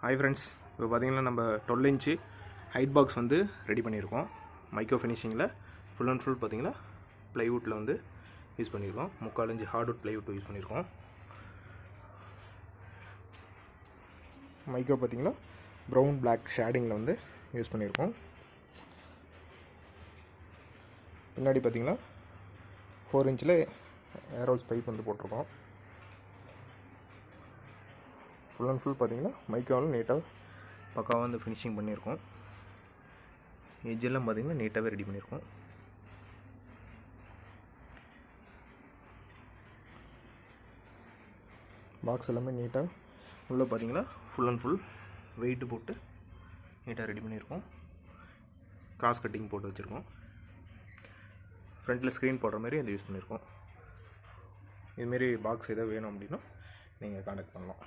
Hi friends, இப்போ பார்த்தீங்கன்னா நம்ம 12 இன்ச்சு ஹைட் பாக்ஸ் வந்து ரெடி பண்ணியிருக்கோம். மைக்ரோ ஃபினிஷிங்கில் ஃபுல் அண்ட் ஃபுல் பார்த்தீங்கன்னா ப்ளைவுட்டில் வந்து யூஸ் பண்ணியிருக்கோம். 3/4 இன்ச்சு ஹார்ட்வுட் ப்ளைவுட் யூஸ் பண்ணியிருக்கோம். மைக்ரோ பார்த்தீங்கன்னா ப்ரௌன் பிளாக் ஷேடிங்கில் வந்து யூஸ் பண்ணியிருக்கோம். பின்னாடி பார்த்தீங்கன்னா 4 இன்ச்சில் ஏரோல்ஸ் பைப் வந்து போட்டிருக்கோம். ஃபுல் அண்ட் ஃபுல் பார்த்தீங்கன்னா மைக்ரோவில் நீட்டாக பக்காவாக வந்து ஃபினிஷிங் பண்ணியிருக்கோம். எஜ்ஜெல்லாம் பார்த்தீங்கன்னா நீட்டாகவே ரெடி பண்ணியிருக்கோம். பாக்ஸ் எல்லாமே நீட்டாக உள்ளே பார்த்தீங்கன்னா ஃபுல் அண்ட் ஃபுல் வெயிட்டு போட்டு நீட்டாக ரெடி பண்ணியிருக்கோம். கிராஸ் கட்டிங் போட்டு வச்சுருக்கோம். ஃப்ரண்ட்டில் ஸ்க்ரீன் போடுற மாதிரி அதை யூஸ் பண்ணியிருக்கோம். இதுமாரி பாக்ஸ் எதாவது வேணும் அப்படின்னா நீங்கள் கான்டாக்ட் பண்ணலாம்.